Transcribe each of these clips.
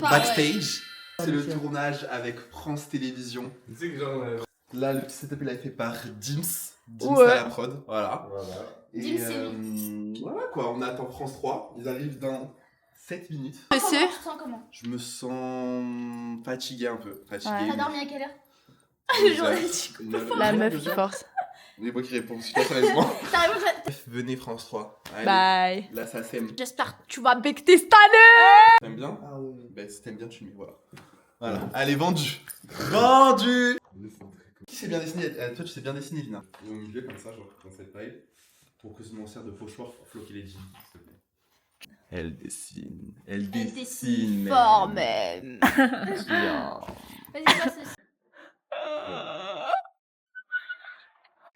Backstage, c'est le tournage avec France Télévisions. Tu sais que genre... Là, le petit setup il a été fait par Dims. Dims Ouais. à la prod, voilà. Et Dims, c'est voilà quoi, on attend France 3. Ils arrivent dans 7 minutes. Tu te sens comment? Je me sens fatigué un peu. Fatigué. T'as dormi à quelle heure? Une Journée heure. du coup. Une heure. La Une meuf heure, qui deux heures. force. Mais moi qui réponds super sérieusement. T'as raison, Venez France 3. Allez, Bye. là ça sème. j'espère que tu vas becter cette année. T'aimes bien? Ah ouais. Ben si t'aimes bien, tu mets, voilà. Voilà. Allez, vendu. Vendu. Qui s'est bien dessiné? Toi, tu sais bien dessiner, Lina. Et au milieu, comme ça, genre, dans cette taille, pour que ce nom sert de pochoir pour floquer les jeans, s'il te plaît. Elle dessine. Elle dessine. fort, même. Bien. Vas-y, passe aussi.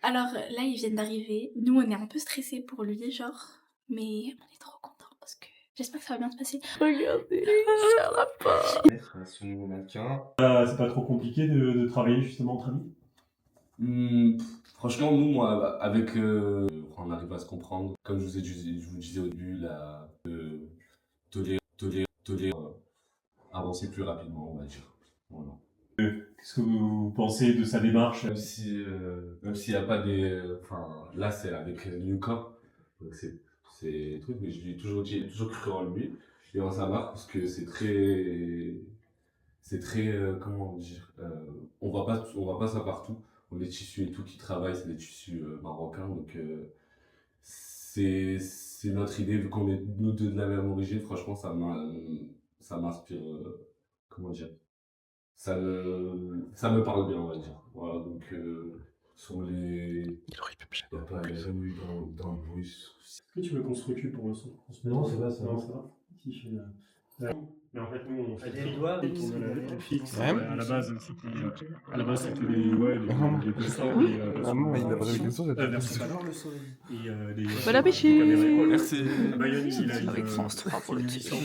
Alors là, ils viennent d'arriver. Nous, on est un peu stressés pour lui, genre. Mais on est trop contents parce que j'espère que ça va bien se passer. Regardez, ça va pas. Mettre ce nouveau mannequin. C'est pas trop compliqué de travailler justement entre amis? Franchement, nous, moi, avec... on arrive à se comprendre. Comme je vous disais au début, là, avancer plus rapidement, on va dire. Voilà. Qu'est-ce que vous pensez de sa démarche? Même s'il n'y a pas des... Enfin, là, c'est avec Newcom. Donc, c'est truc, mais j'ai toujours cru en lui et en sa marque parce que c'est très, comment dire, on voit pas ça partout. Les tissus et tout qui travaillent, c'est des tissus marocains, donc c'est notre idée, vu qu'on est nous deux de la même origine. Franchement, ça m'inspire, comment dire, ça me parle bien, on va dire. Voilà, donc sur les... Il n'y a pas jamais eu dans le bruit. Est-ce que tu veux qu'on se recule pour le son? Non, ça va, ça Non, va. ça va. Si, je fais, mais en fait, nous, on fait Les doigts, on a la fixe. Ouais. À la base, c'était les dessins. Et Bon appétit. Merci. Avec France 3 pour le titre.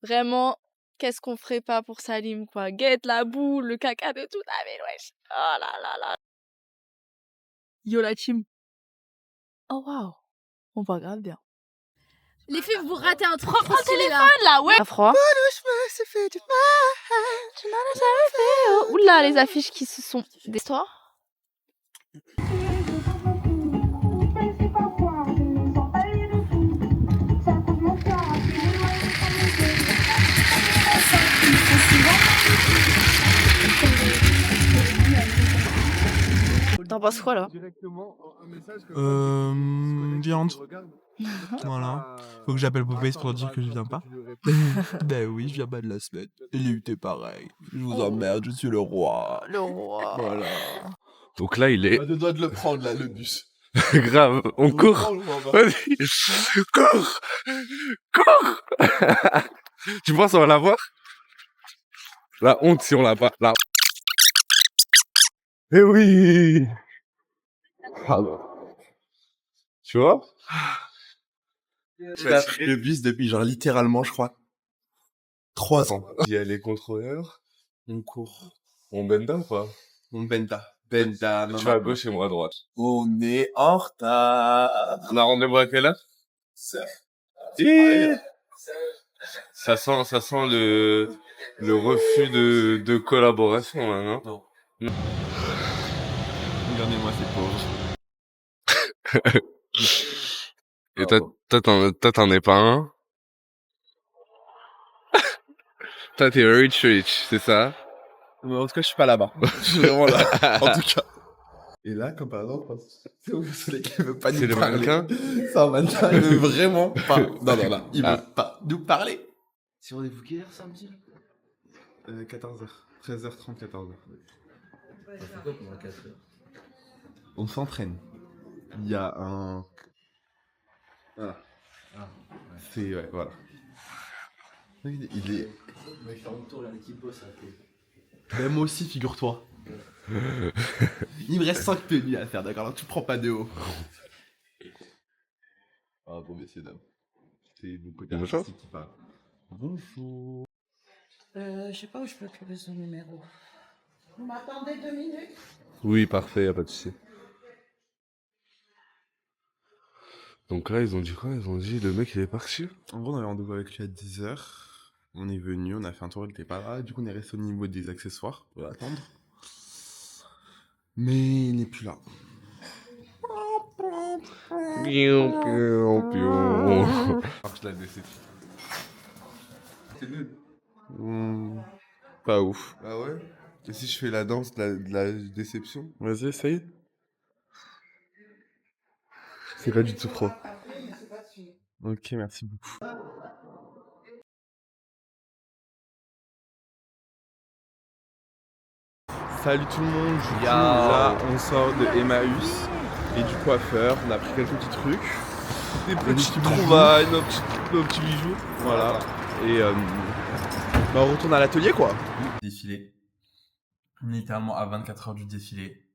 Vraiment, qu'est-ce qu'on ferait pas pour Salim, quoi. Guette, la boule, le caca de toute la ville, wesh. Oh là là là. Yo la team. Oh waouh. On va grave bien. Les filles, vous ratez un truc Prends trop le stylé là. téléphone là, ouais. T'as froid? Oula, les affiches qui se sont d'histoire. T'en penses quoi là? Viande. Voilà. Faut que j'appelle Popeyes pour dire que je viens pas. Ben oui, je viens pas de la semaine. Il était pareil. Je vous emmerde, je suis le roi. Le roi. Voilà. Donc là, il est On a deux doigts de le prendre là, le bus. grave. On Vous court. le prendre, ou pas Vas-y. Cours. Cours. Tu penses on va la voir? La honte si on l'a pas. La... Eh oui. Pardon. Tu vois? J'ai pris le bus depuis genre littéralement, je crois, 3 ans. Il y a les contrôleurs. On court. On benda ou pas? On benda. Benda, Tu vas à gauche et moi à droite. On est en retard. On a rendez-vous à quelle heure? Ça. Ça sent le refus de collaboration, là, non? Non. Regardez-moi ces pauvres. Et toi, t'en es pas un? Toi, t'es rich, c'est ça? Mais en tout cas, je suis pas là-bas. Je suis vraiment là. En tout cas. Et là, comme par exemple, c'est où le soleil qui veut pas C'est nous le parler. mannequin? C'est un mannequin, il veut vraiment pas. Non. Il Ah. veut pas nous parler. C'est rendez-vous quelle heure samedi? 14h. 13h30, 14h. Ça fait quoi pendant 4 heures? On s'entraîne. Il y a un... Voilà. Ah, ouais. C'est... Ouais, voilà. Il est... On va faire un tour là, l'équipe bosse à côté. Ben, moi aussi, figure-toi. Il me reste 5 PMI à faire, d'accord? Alors, tu prends pas de haut. Ah bon, messieurs, dames. C'est mon côté Bonjour. artistique qui parle. Bonjour. Je sais pas où je peux trouver son numéro. Vous m'attendez 2 minutes? Oui, parfait, y a pas de souci. Donc là, ils ont dit quoi? Ils ont dit le mec il est parti. En gros, on avait rendez-vous avec lui à 10h. On est venu, on a fait un tour, il était pas là. Du coup, on est resté au niveau des accessoires pour l'attendre. Mais il n'est plus là. Marche la déception. C'est nul. Pas ouf. Ah ouais? Et si je fais la danse de la déception? Vas-y, essaye. C'est pas du tout pro. Ok, merci beaucoup. Salut tout le monde, du coup, là on sort de Emmaüs et du coiffeur, on a pris quelques petits trucs, des petits trouvailles, nos petits bijoux, voilà, et bah, on retourne à l'atelier quoi. Défilé, littéralement à 24 heures du défilé,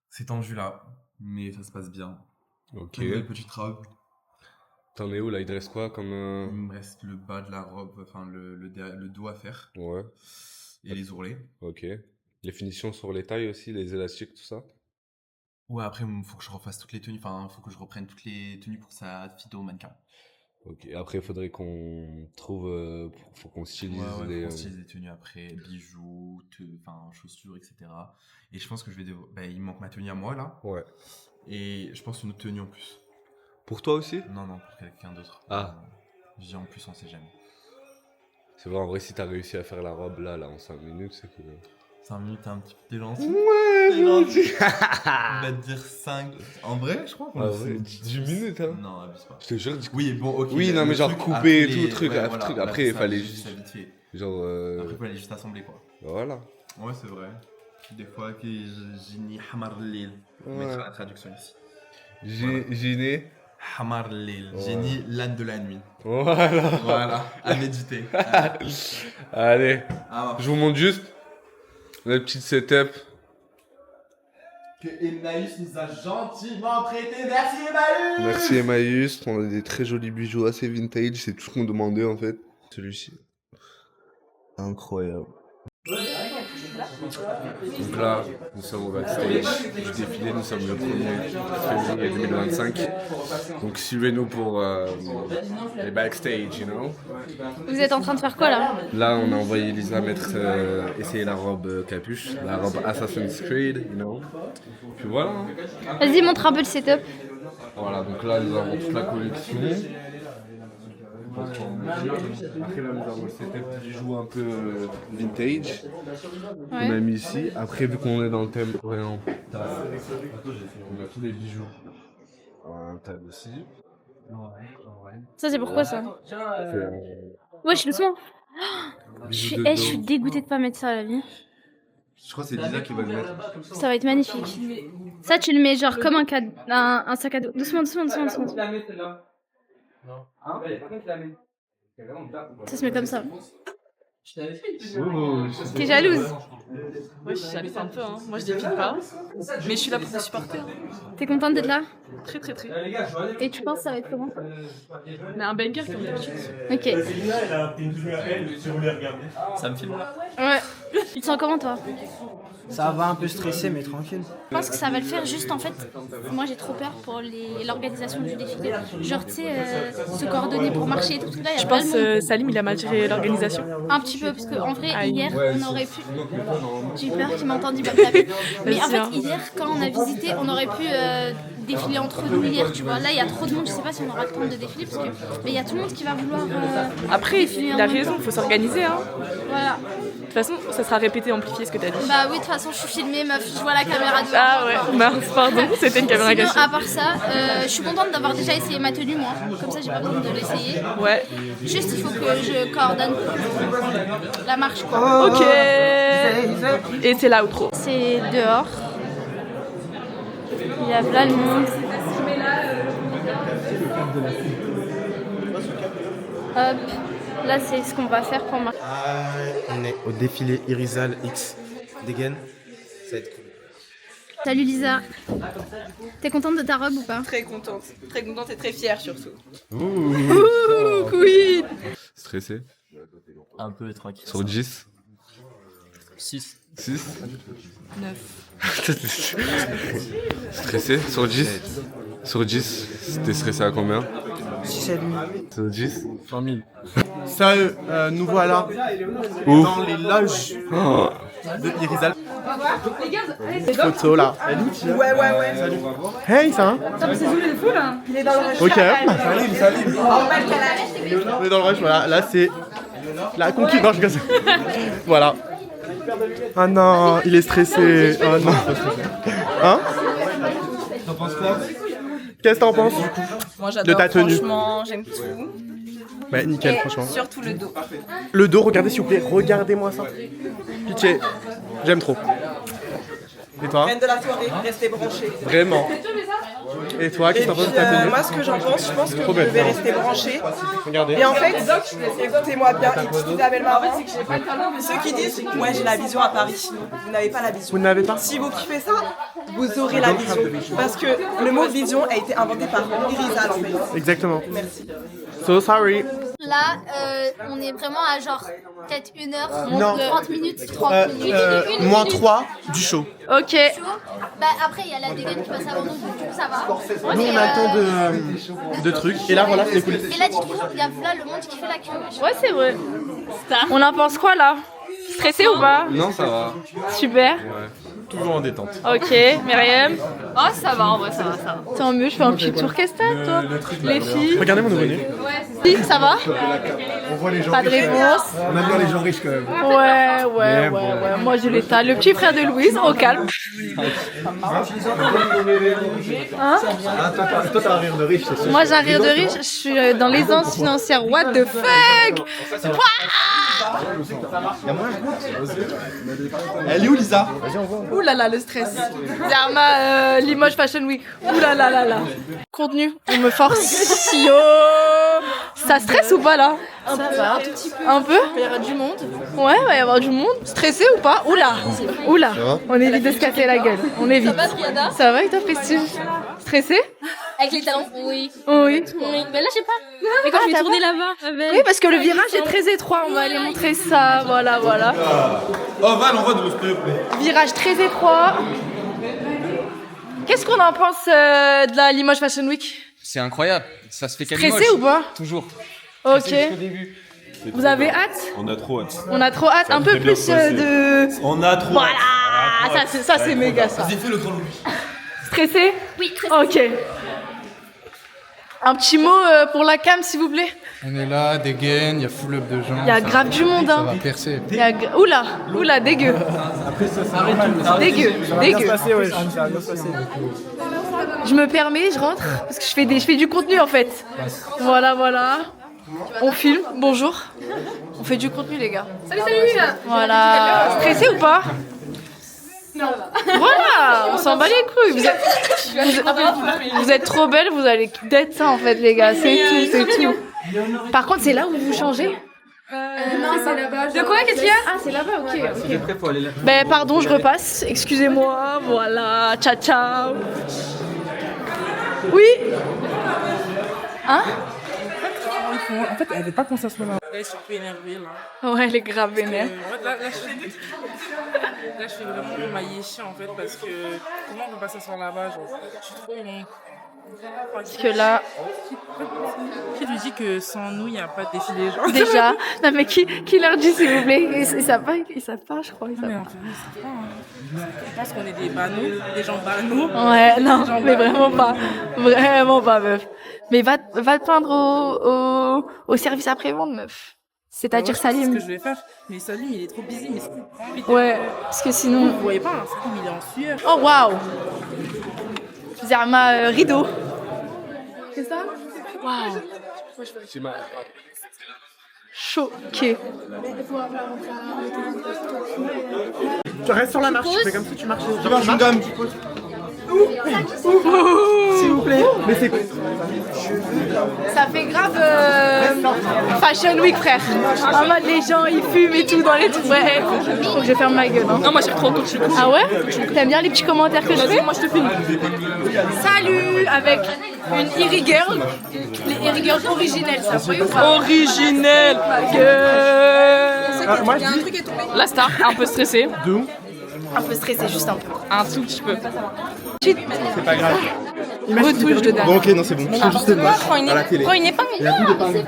c'est tendu là, mais ça se passe bien. Ok. Une belle petite robe. T'en es où là? Il te reste quoi comme. Il me reste le bas de la robe, enfin le dos à faire. Ouais. Et les ourlets. Ok. Les finitions sur les tailles aussi, les élastiques, tout ça? Ouais, après, il faut que je refasse toutes les tenues, enfin, il faut que je reprenne toutes les tenues pour que ça fitte au mannequin. Ok. Après, il faudrait qu'on trouve. Faut qu'on stylise Ouais, les. faut qu'on stylise les tenues après, bijoux, enfin, chaussures, etc. Et je pense que je vais bah, il me manque ma tenue à moi là. Ouais. Et je pense une autre tenue en plus. Pour toi aussi? Non, pour quelqu'un d'autre. Ah. Je dis en plus, on sait jamais. C'est vrai, en vrai, si t'as réussi à faire la robe là en 5 minutes, c'est que. 5 minutes, t'es un petit peu. T'es gentil. Ouais, T'es gentil. On va te dire 5. En vrai, je crois qu'on Ah le ouais, sait. 10 minutes, hein. Non, abuse pas. Je te jure, Oui, bon, ok. Oui, non, le mais genre truc, couper après et tout, truc, ouais, après, voilà, truc. on a Après, fait il ça, fallait j'ai juste. fait ça vite fait. Genre. Après, il fallait juste assembler quoi. Voilà. Ouais, c'est vrai. Des fois, que Jini Hamar Lil. On mettra la traduction ici. Géné. Hamar Lil. Ouais. Génie, l'âne de la nuit. Voilà. Voilà, à méditer. Allez, Ah, je vous montre juste la petite setup. que Emmaüs nous a gentiment prêté. Merci Emmaüs. Merci Emmaüs, on a des très jolis bijoux assez vintage, c'est tout ce qu'on demandait en fait. Celui-ci. Incroyable. Donc là, nous sommes au backstage du défilé, nous sommes le 1er février 2025. Donc suivez-nous pour les backstage, you know. Vous êtes en train de faire quoi là? Là, on a envoyé Lisa essayer la robe capuche, la robe Assassin's Creed, you know. Puis voilà. Hein. Vas-y, montre un peu le setup. Voilà, donc là, nous avons toute la collection. Après là, nous avons le setup bijoux un peu vintage qu'on a mis ici. Après, vu qu'on est dans le thème coréen, on a tous les bijoux. Un tab aussi. Ça, c'est pourquoi ça? Wesh, doucement. Je suis dégoûtée de pas mettre ça à la vie. Je crois que c'est Lisa qui va le mettre. Ça va être magnifique. Ça, tu le mets genre comme un sac à dos. Doucement, doucement, doucement, doucement. Ça se met comme ça. T'es jalouse? Ouais, je jalouse un peu, hein. Moi je défile pas, mais je suis là pour te supporter. Hein. T'es contente d'être là? Très très très. Et tu penses que ça va être comment? Mais un banger comme d'habitude. Ok. Céline, elle a une tenue à elle, si vous voulez regarder. Ça me filme. Ouais. Tu te sens comment toi? Ça va un peu stressé, mais tranquille. Je pense que ça va le faire juste en fait. Moi j'ai trop peur pour l'organisation du défilé. Genre tu sais, se coordonner pour marcher et tout. Là, y a Je pas pense le monde. Salim il a mal géré l'organisation. Un petit peu, parce qu'en vrai, Aïe. hier, on aurait pu. J'ai eu peur qu'il m'entende pas taper. Mais en Vas-y, hein. fait, hier, quand on a visité, on aurait pu défiler entre nous hier, tu vois. Là, il y a trop de monde, je sais pas si on aura le temps de défiler, parce que. Mais il y a tout le monde qui va vouloir. Après, défiler en il a même raison, temps. faut s'organiser. Hein. Voilà. De toute façon, ça sera répété, amplifié ce que t'as dit. Bah oui, de toute façon, je suis filmée, meuf, je vois la caméra devant. Ah ouais, mince, pardon, c'était une caméra Sinon, cachée. à part ça, je suis contente d'avoir déjà essayé ma tenue, moi. Comme ça, j'ai pas besoin de l'essayer. Ouais. Juste, il faut que je coordonne la marche, quoi. Ok. Et c'est là outro. C'est dehors. Il y a plein de monde. Hop. Là, c'est ce qu'on va faire pour marcher. On est au défilé Irizal X Degen. Ça va être cool. Salut Lisa. T'es contente de ta robe ou pas? Très contente et très fière surtout. Stressé Un peu tranquille. sur 10. 6. 6. 9. Stressé sur 10. Sur 10, t'es stressé à combien? 6,5. Sur 10. 100 000. Sérieux, nous voilà Où? dans les loges Oh. de Irizal. Photo là. Ouais. Salut. Hey, ça va? C'est Zoulé le fou là. Il est dans le rush. Ok. Salut. On est dans le rush, voilà. Là, c'est la conquête. Non, je rigole. Voilà. Ah non, il est stressé. Oh non. Hein? T'en penses quoi? Qu'est-ce que t'en penses du coup? Moi De j'adore, ta tenue. franchement, j'aime tout. Bah, nickel, Et franchement. surtout le dos. Le dos, regardez s'il vous plaît. Regardez-moi ça. Pitié. J'aime trop. Et toi? Reine de la soirée, restez branchés. Vraiment. Et toi, qu'est-ce que t'en penses de ta tenue? moi ce que j'en pense, je pense que Trop vous belle. devez rester branchés. Regardez. Et en fait, écoutez-moi bien, Isabelle Marant, ceux qui disent « Ouais, j'ai la vision à Paris », vous n'avez pas la vision. Vous n'avez pas? Si vous kiffez ça, vous aurez la vision. Parce que le mot vision a été inventé par Irizal en fait. Exactement. Merci. So sorry. Là, on est vraiment à genre peut-être 1 heure, Non. 30 minutes, 30 minutes. Moins 3 du show. Ok. Bah, après, il y a la dégaine qui passe avant nous, donc du coup, ça va. Nous, on attend de trucs. Et là, voilà, c'est les coulisses. Et là, dites-vous, il y a là le monde qui fait la queue. Ouais, c'est vrai. On en pense quoi là? Stressé ou pas? Non, ça va. Super. Toujours en détente. Ok, Myriam. Oh, ça va en vrai, ça va. Tant mieux, je fais un petit tour. Qu'est-ce que t'as, toi? Les filles. Regardez mon nouveau-né. Si, ça va? On voit les gens Pas de réponse. On aime bien les gens riches quand même. Ouais. Moi, j'ai l'état. Le petit frère de Louise, au calme. Hein? Toi, t'as un rire de riche, c'est sûr. Moi, j'ai un rire de riche. Je suis dans l'aisance financière. What the fuck? Elle est où, Lisa? Ouh là là, le stress. Zerma, Limoges Fashion Week. Ouh là là là là. Contenu, on me force. Yo. Ça stresse ou pas là? Ça va, un tout petit peu. Un peu? Il y aura du monde. Ouais, il va y avoir du monde. Stressé ou pas? Oula. On évite de se casser la gueule. On évite. Ça va, Triada? Ça va et toi, Prestige? Stressé? Avec les talons? Oui. Oui. Mais là, je sais pas. Mais quand je vais tourner là-bas. Oui, parce que le virage est très étroit. On va aller montrer ça. Voilà. Oh, Val, envoie de l'eau, s'il te plaît. Virage très étroit. Qu'est-ce qu'on en pense de la Limoges Fashion Week? C'est incroyable. Ça se fait qu'à Stressé Limoges. ou pas? Toujours. Ok. Stressé jusqu'au début. Vous avez hâte? On a trop hâte. On a trop hâte. Un peu plus de... On a trop Voilà. Ça c'est méga ça. Vas-y, fais le grand Louis. Stressé? Oui, très Ok. Un petit mot pour la cam, s'il vous plaît. On est là, des gains, il y a full up de gens. Il y a grave du monde, Ça hein. va percer. Oula, dégueu. Dégueu. Je me permets, je rentre, parce que je fais du contenu en fait. Voilà. On filme, bonjour. On fait du contenu, les gars. Salut. Voilà. Stressé ou pas? Non. Voilà, on s'en bat les couilles. Vous êtes trop belles, vous allez d'être ça en fait, les gars. C'est tout. Par contre, c'est là où vous changez? Non, c'est là-bas. De quoi? Qu'est-ce qu'il y a? Ah, c'est là-bas, ok. Ben, pardon, je repasse. Excusez-moi. Voilà. Ciao. Oui? Hein? En fait, elle veut pas qu'on s'assoie là. Elle est super énervée là. Ouais, elle est grave vénère. En fait, là, je fais vraiment ma yéchi en fait parce que comment on peut pas s'asseoir là-bas, genre, je suis trop longue. Parce que là, Qui lui dit que sans nous, il n'y a pas de défilé, genre. déjà. Non, mais qui leur dit, s'il vous plaît? Ils savent pas, je crois. Ils savent Mais en fait, ils savent pas. Hein. Je pense qu'on est des banaux, des gens banaux. Ouais, non, mais vraiment pas. Vraiment pas, meuf. Mais va te plaindre au service après-vente, meuf. C'est-à-dire C'est ce Salim. que je vais faire. Mais Salim, il est trop busy, mais c'est Ouais, parce que sinon... Vous voyez pas, hein, Salim, il est en sueur. Oh, waouh! Zerma, rideau. C'est ça? Waouh! Choqué. Tu restes sur la marche, tu fais comme si tu marchais. Tu marches une dame. S'il vous plaît. Mais c'est quoi? Ça fait grave Fashion Week, frère. En mode, les gens ils fument et tout dans les trucs. Ouais, faut que je ferme ma gueule. Hein. Non, moi j'ai trop cool. Ah ouais? T'aimes bien les petits commentaires que je fais? Moi je te filme. Salut! Avec une Iri Girl. Les Iri Girls originelles, ça vous voyez ou pas? Originel. Ma gueule! Moi, Il y a un je dis truc qui est tombé. La star, un peu stressée. deux. Un peu stressé, juste un peu. Un tout petit peu. C'est pas grave. Retouche de dingue. Bon, ok, non, c'est bon. C'est juste moche à la télé. Prends une épingle. Il y a plus d'épingle.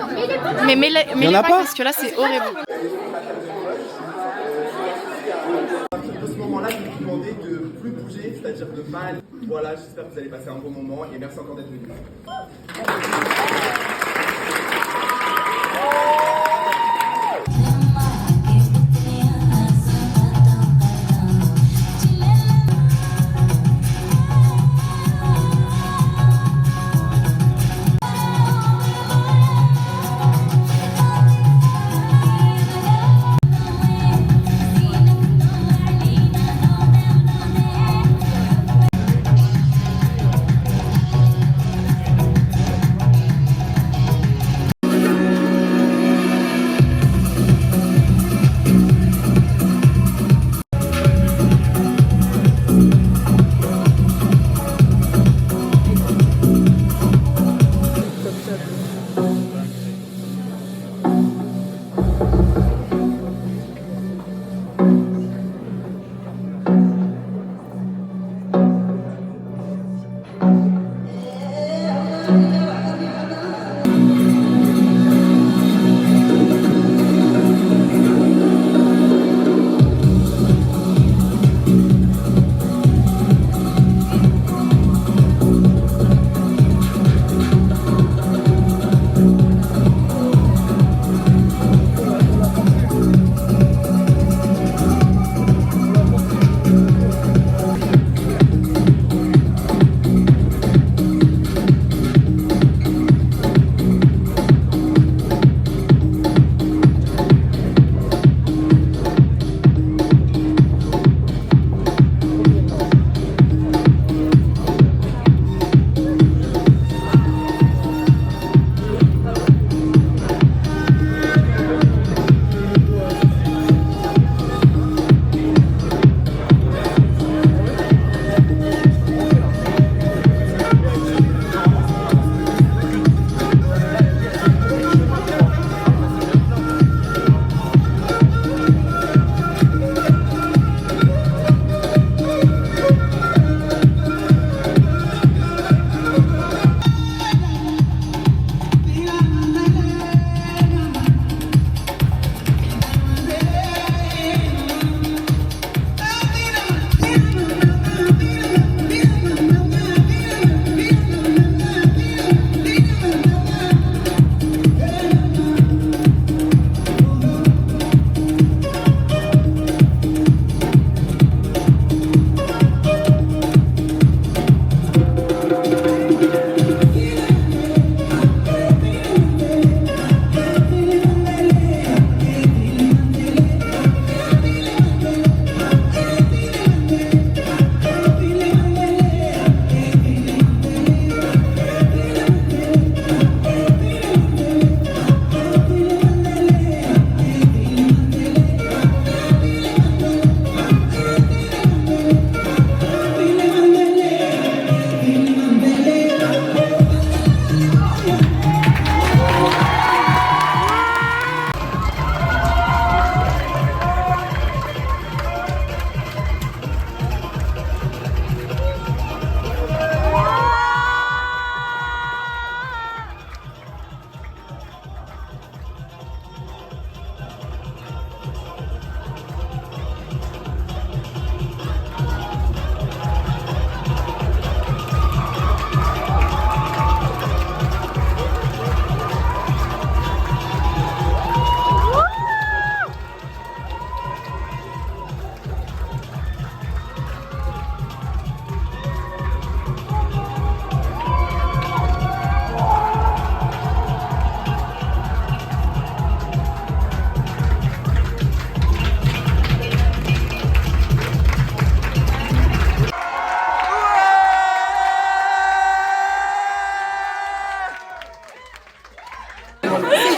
Mais mets-les en a pas pas. parce que là c'est horrible. À ce moment-là, je vais vous demander de plus bouger, c'est-à-dire de mal. Voilà, j'espère que vous allez passer un bon moment et merci encore d'être venus.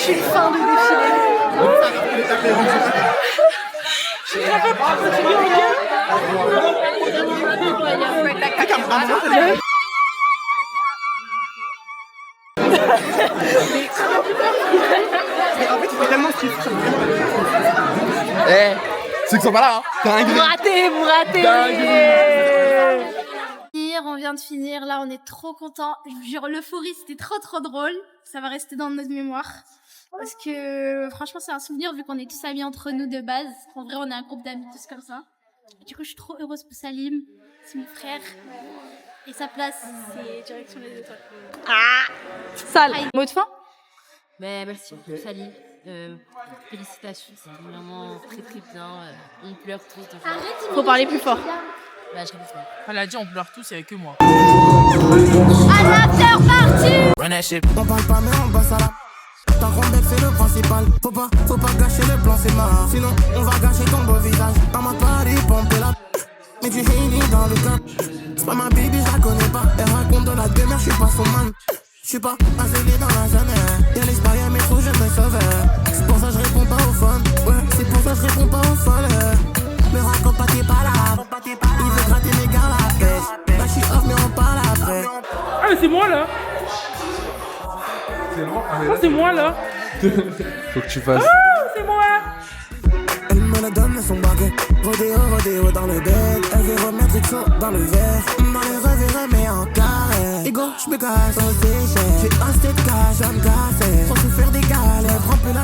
C'est une fin de défilé. Mais en fait, il faut tellement triste. Eh, ceux qui sont pas là, hein. Dingue. Vous ratez. On vient de finir, là on est trop contents. Je vous jure, l'euphorie c'était trop drôle. Ça va rester dans notre mémoire. Parce que franchement c'est un souvenir vu qu'on est tous amis entre nous de base. En vrai on est un groupe d'amis tous comme ça. Du coup je suis trop heureuse pour Salim. C'est mon frère. Et sa place c'est direction les étoiles. Sale. Mot de fin? Merci, Salim. Félicitations, c'est vraiment très bien. On pleure tous. Faut parler plus fort. Je répète pas. Elle a dit on pleure tous, il n'y avait que moi. On parle pas mais on bosse à la. Ta rondelle c'est le principal. Faut pas gâcher le plan, c'est marrant. Sinon on va gâcher ton beau visage. À ma Paris, pomper la. Mais tu hainis dans le cap. C'est pas ma baby, je la connais pas. Elle raconte de la demeure, je suis pas son man. Je suis pas azélé dans la jeunesse. Y'a l'expérience, mais trop je me sauve. C'est pour ça que je réponds pas au fun. Ouais, c'est pour ça que je réponds pas au fun. Me raconte pas tes palabres. Il veut gratter mes gars la pêche. Là je suis off mais on parle après. Ah mais c'est moi là. C'est moi là. Faut que tu fasses. C'est moi. Elle me la donne son baguette. Rodéo dans le bed. Elle veut remettre XO dans le verre. Dans les rêves, mais en carré. Ego, j'me casse au séché. J'ai un set cash, un cassé. Faut se faire des galères, remplir la